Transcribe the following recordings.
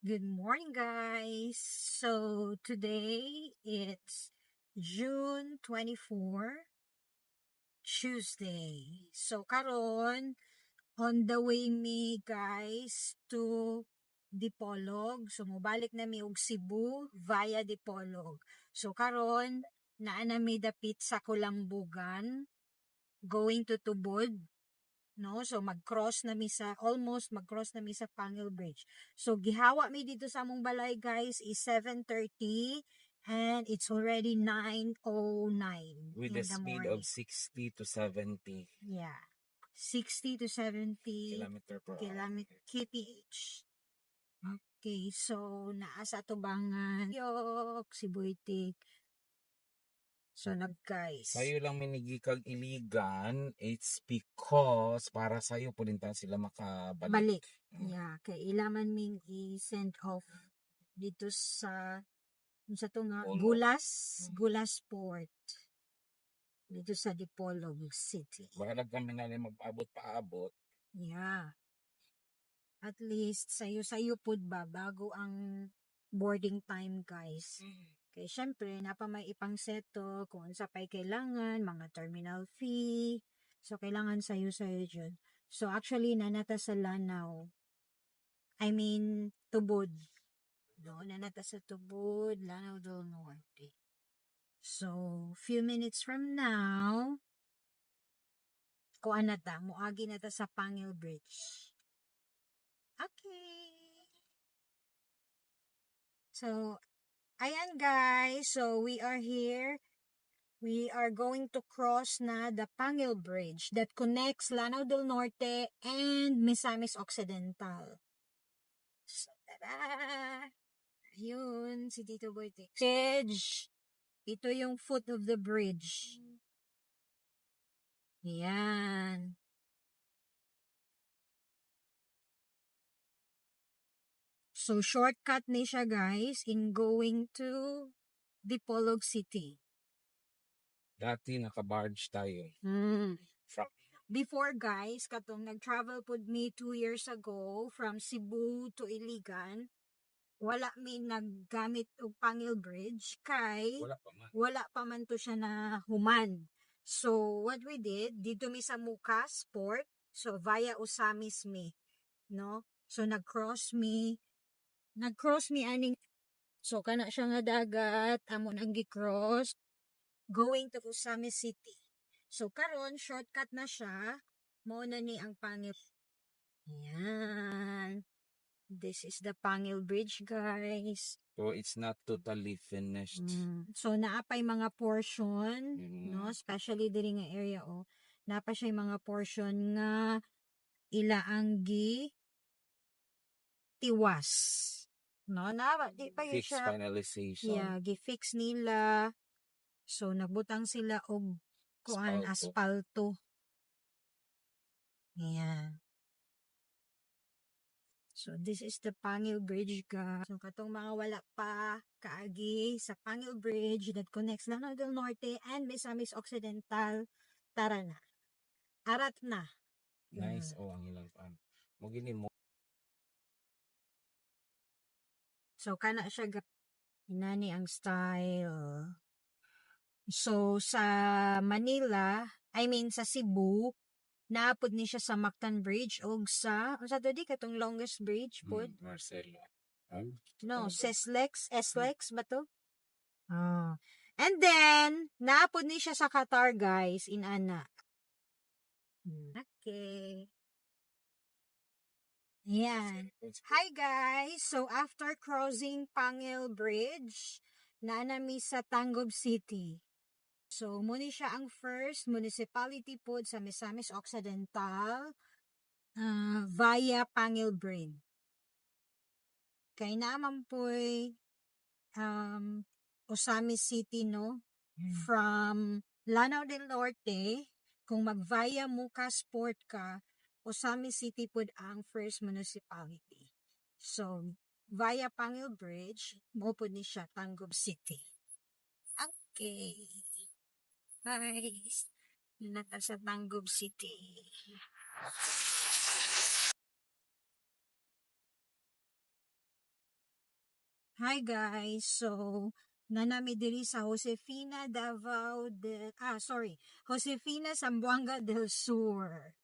Good morning, guys. So today it's June 24, Tuesday. So karon on the way me guys to Dipolog. So mobalik na mi og Cebu via Dipolog. So karon naa na mi dapit sa Kulambugan going to Tubod. No, so almost mag-cross na mi sa Pangil Bridge. So gihawa mi dito sa among balay guys is 7:30 and it's already 9:09 with in a the speed morning. of 60 to 70 Yeah. 60 to 70 kilometer per hour. kph. Okay, so naa sa Tubangan, Yok, Sibuitik. So nag-guys. Sayo lang minigikag iligan, it's because para sayo pulintan sila makabalik. Balik. Yeah, kay ilaman ming i-send off dito sa to nga Polo. Gulas Port dito sa Dipolog City. Bahalag kami na mag-abot-paabot. Yeah. At least sayo pud ba bago ang boarding time, guys. Kay syempre napa may ipang seto kung unsa pay kailangan, mga terminal fee. So kailangan sayo jud. So actually nanata sa Lanao. I mean Tubod. No, nanata sa Tubod, Lanao del Norte. So few minutes from now, kuan na ta, muagi na ta sa Pangil Bridge. Okay. So ayan guys, so we are here. We are going to cross na the Pangil Bridge that connects Lanao del Norte and Misamis Occidental. So, tara! Ayun, si Tito Boy Bridge. Ito yung foot of the bridge. Yan. So, shortcut ni siya guys in going to Dipolog City. Dati naka-barge tayo. Before guys, katong nag-travel pud me 2 years ago from Cebu to Iligan, wala mi naggamit og Pangil Bridge kay wala pa man to siya na human. So what we did, dito mi sa Mucas Port, so via Usamis mi, no? So nag-cross mi aning, so kana siya nga dagat amo nang gi-cross going to Usamis City. So karon shortcut na siya, mao na ni ang Pangil. Yan. This is the Pangil Bridge, guys. So it's not totally finished. So naapay mga portion, no, especially diri nga area naapa siya mga portion nga ilaang tiwas. No, di pa yun Fixed siya. finalization. Yeah, gi-fix nila. So nagbutang sila og asfalto. Yeah. So, this is the Pangil Bridge, guys. So, katong mga wala pa kaagi sa Pangil Bridge that connects Lanao del Norte and Misamis Occidental. Tara na. Arat na. Nice. Ang ilang pan. Mogini mo. So, kana siya inani ang style. So, sa Manila, sa Cebu, naapod ni siya sa Mactan Bridge o sa katong longest bridge pod. Marcelo. No, SLEX ba to? And then, naapod ni siya sa Qatar, guys, in Ana. Okay. Yan. Hi, guys. So, after crossing Pangil Bridge, naanami sa Tangub City. So, muna siya ang first municipality po sa Misamis Occidental via Pangil Bridge. Kay naman po'y Osamis City, no? From Lanao del Norte, kung mag-via Mucas Port ka, Osamis City po ang first municipality. So, via Pangil Bridge, mo po ni siya Tangub City. Okay. Guys, nata sa Tangub City. Hi guys, so nanami diri sa Josefina Zamboanga del Sur.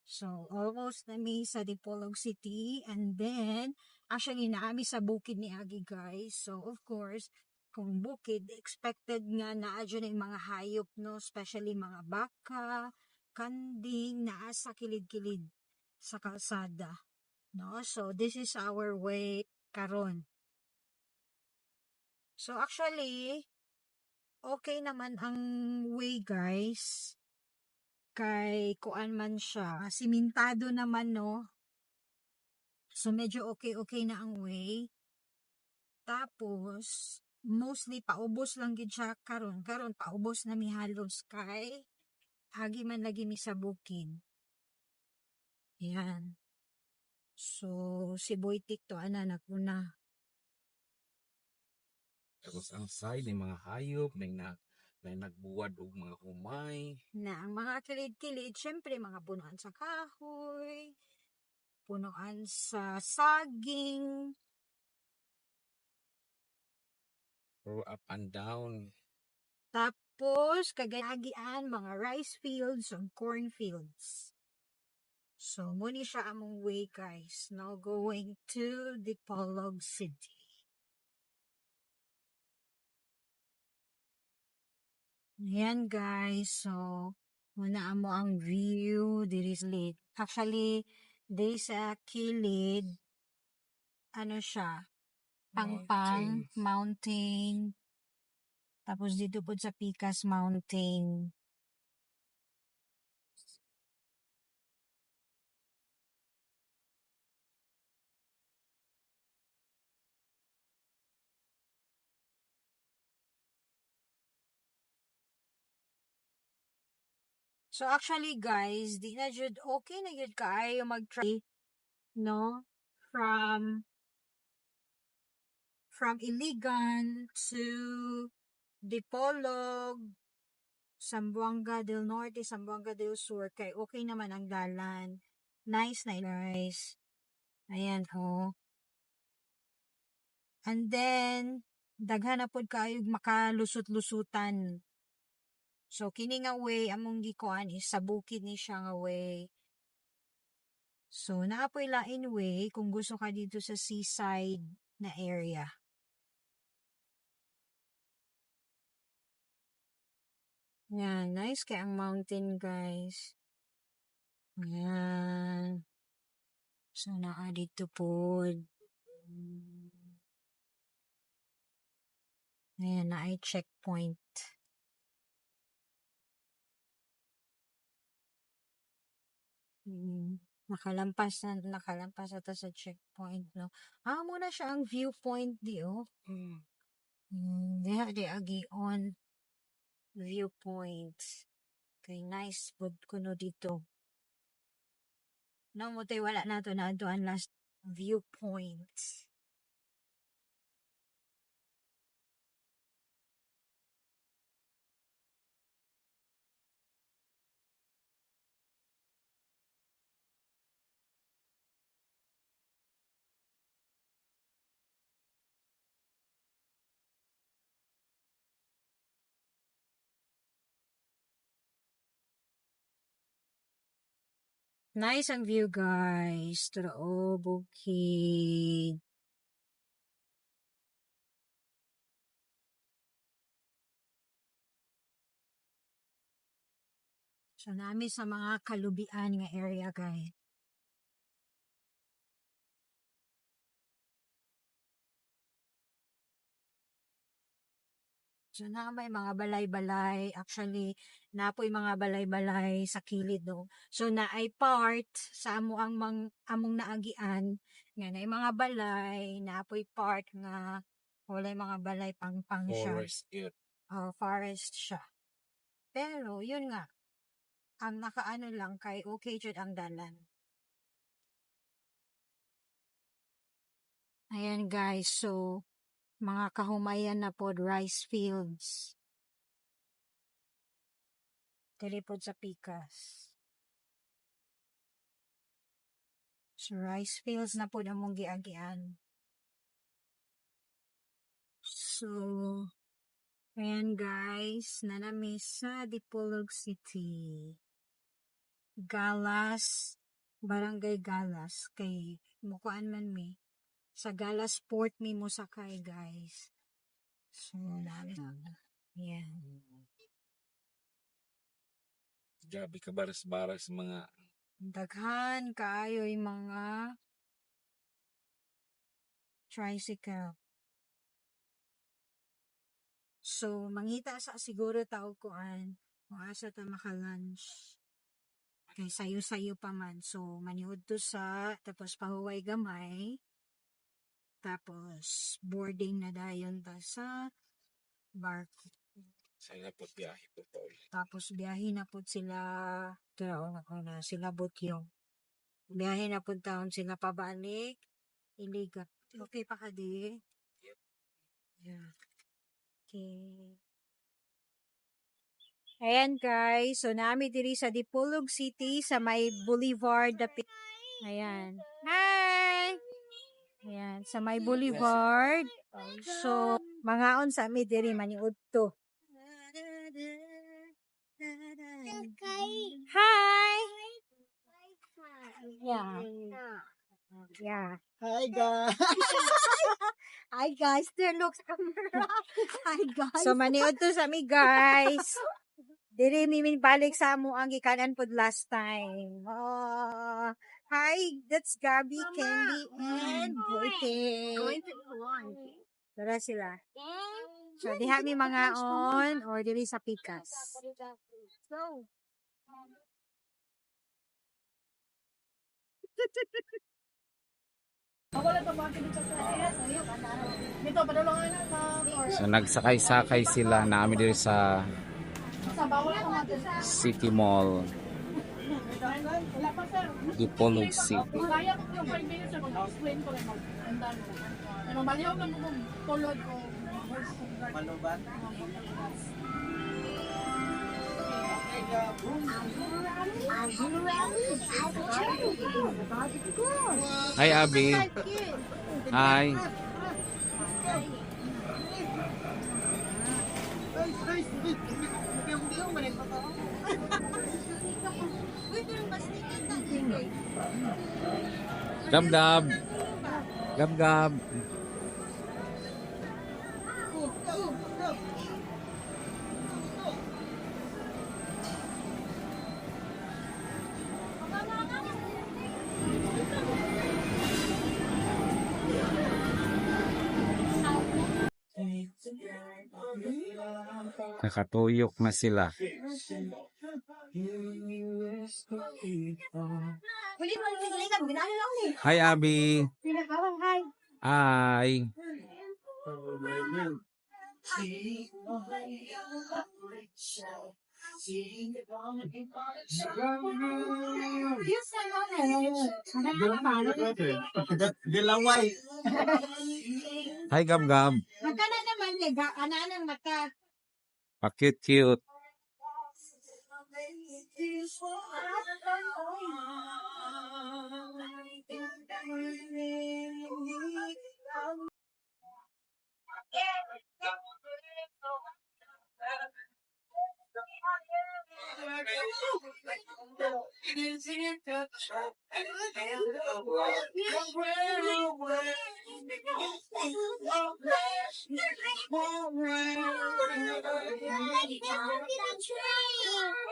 So almost nami sa Dipolog City, and then actually naami sa bukid ni Agi guys. So of course, kung bukid, expected nga naa dyan yung mga hayop, no? Especially mga baka, kanding, naa sa kilid-kilid sa kalsada. No? So this is our way karon. So actually, okay naman ang way guys. Kay kuan man siya. Simentado naman no. So medyo okay na ang way. Tapos, mostly paubos lang gid siya karon. Karon paubos na mi halos kay agi man lagi mi sa bukid. Yan. So, si Boytik to ana naguna. Tapos ang side ng mga hayop, may nagbuwad og mga humay. Na ang mga kilid-kilid, syempre mga punuan sa kahoy, punuan sa saging, Or up and down. tapos kagayagian mga rice fields and corn fields. So, muni siya among way guys. Now going to Dipolog City. Ayan guys, so muna amo ang view diri sa kilid. Actually, diri sa kilid, ano siya, Pangpang Mountain. Tapos dito po sa Picas Mountain. So actually guys, di na jud okay na jud kaayo mag-try, no? From Iligan to Dipolog, Zamboanga del Norte, Zamboanga del Sur, kay okay naman ang dalan. Nice na guys. Ayan oh. And then, daghan na pod kayo makalusot-lusutan. So, kini nga way, among gikuan is sa bukid ni siya nga way. So, naapoy lain way kung gusto ka dito sa seaside na area. Yan, nice kaya ang mountain guys. Yan. So, naa dito pod. Ayan, na ay checkpoint. Nakalampas na to sa checkpoint, no? Muna siya ang viewpoint di, oh. Di agi on viewpoint. Kay nice food kuno dito. No, mo tayo wala na to na ang last viewpoint. Nice ang view guys. Turo, bukid. So, nami sa mga kalubian nga area guys. So, na may mga balay-balay. Actually, napoy mga balay-balay sa kilid, no? So, na ay part sa among naagian nga na mga balay, napoy part nga walay mga balay pang siya. Forest it. Forest siya. Pero, yun nga, ang nakaano lang kay okay jud ang dalan. Ayan guys, so, mga kahumayan na pod rice fields. Dili pod sa Picas. So, rice fields na po na mong giagian. So, ayan guys, nanami sa Dipolog City. Galas, Barangay Galas. Kay, mukuan man mi. Sa Galas Port mi mo sakay guys. So, ayan. Grabe ka baras-baras mga Daghan kaayo yung mga tricycle. So, mangita sa siguro tao kuan kung asa ta maka-lunch. Kay sayo-sayo pa man. So, maniud to sa, tapos pahuway gamay. Tapos, boarding na dayon ta sa barko. sa lapot biyahe po tol. Tapos, biyahe na po sila, sila Butyong. Biyahe na po taon sila pabalik. Iliga. Okay pa ka di? Yeah. Okay. Ayan guys, so nami diri sa Dipolog City sa may Boulevard Ayan. Hi! Ayan, sa may Boulevard. So, mangaon sa mi diri maniud to. Hi! Yeah. Yeah. Hi guys. Hi guys, there looks camera. Hi guys. So maniud to sa mi guys. Diri mimin balik sa amo ang gikanan pod last time. Oh, hi, that's Gabby, Candy, and Boyte. Going to lunch. Tara sila. So diha mi mga on or diri sa Pikas. So. So nagsakay-sakay sila namin dito sa City Mall, Dipolog City. Kaya ko yung 5 minutes ako mag-explain ko rin mag-andan ko. Ano, malihaw lang ko tulod ko. Malubat? Hi Abby. Hi. Gab-gab. Gab-gab. Nakatuyok na sila. Hi Abby. Hi. Hi Gab-gab. Magkana naman liga, ananang mata. Pa-cute-cute.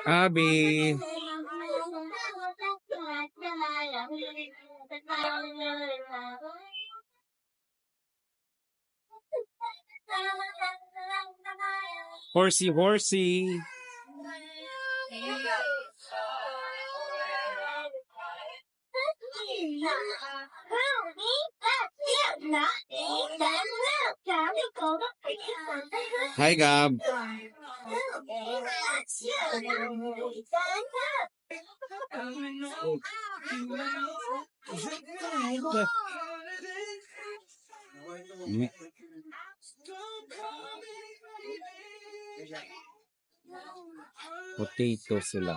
Abby. Horsey, horsey. Hi Gab. Potato sila.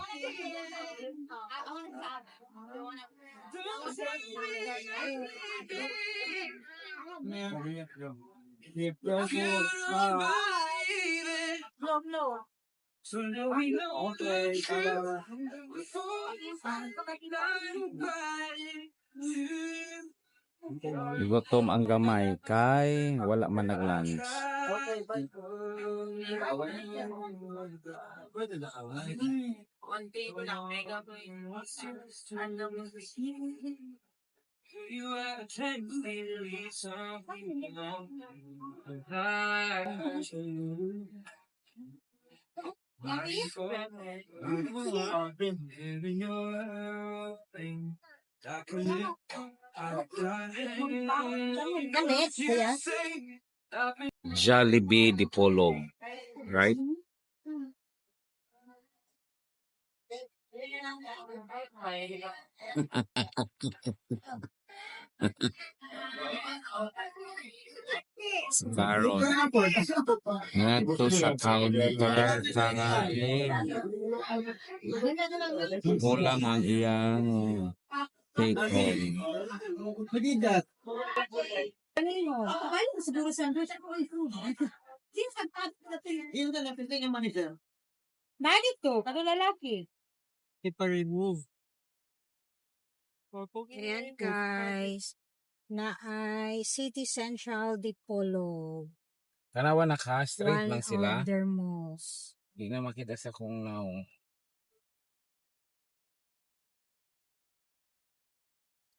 No. Gutom ang gamay kay wala man nag-lunch. Gamit, kuya. Jollibee Dipolog, right? Karon ngadto sa counter tangaling kulang ang iyang take home. Kanino? Ay, siguro sandwich ako ay food. Since yung pinting yung manager. Bakit to? Kato lalaki. Ipa-remove. Ayan guys. Na ay City Central Dipolog. Kanawa naka straight One lang sila. of their malls. Di na makita sa kung naong.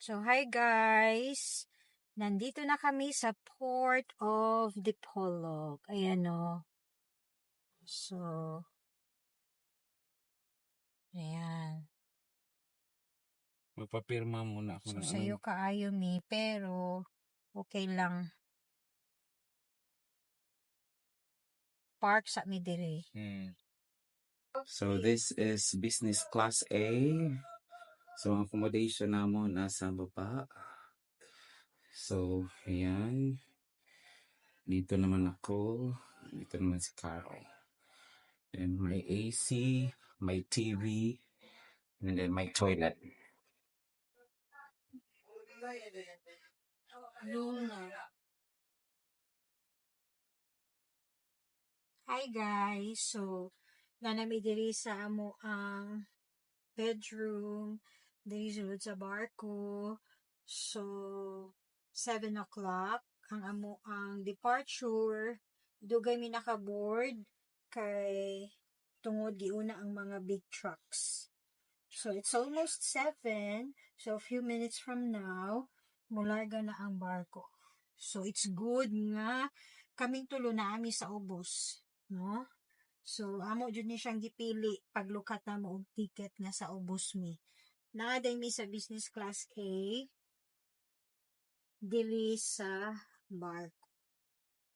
So, hi guys! Nandito na kami sa Port of Dipolog. Ayan o. So, ayan. Magpapirma muna ako So, ng sa'yo kaayo mi, pero okay lang. Park sa mi dire. So this is business class A. So ang accommodation namo nasa baba. So ayan. Dito naman ako. Dito naman si Carol. Then may AC, may TV, and then may toilet. Hi guys! So, nanami diri sa amo ang bedroom. Diri sulod sa barko. So, 7 o'clock ang amo ang departure. Dugay mi nakaboard kay tungod giuna ang mga big trucks. So, it's almost 7. So, a few minutes from now, mularga na ang barko. So, it's good nga kaming tulo na ami sa ubos. No? So, amo jud ni siyang gipili paglukat na mo og ticket nga sa ubos mi. Naaday mi sa business class A dili sa barko.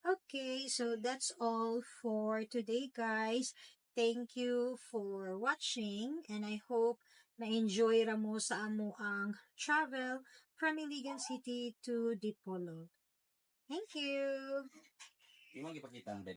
Okay, so that's all for today guys. Thank you for watching and I hope na-enjoy ra mo sa amo ang travel from Iligan City to Dipolog. Thank you! Di mo gipakita ang bed.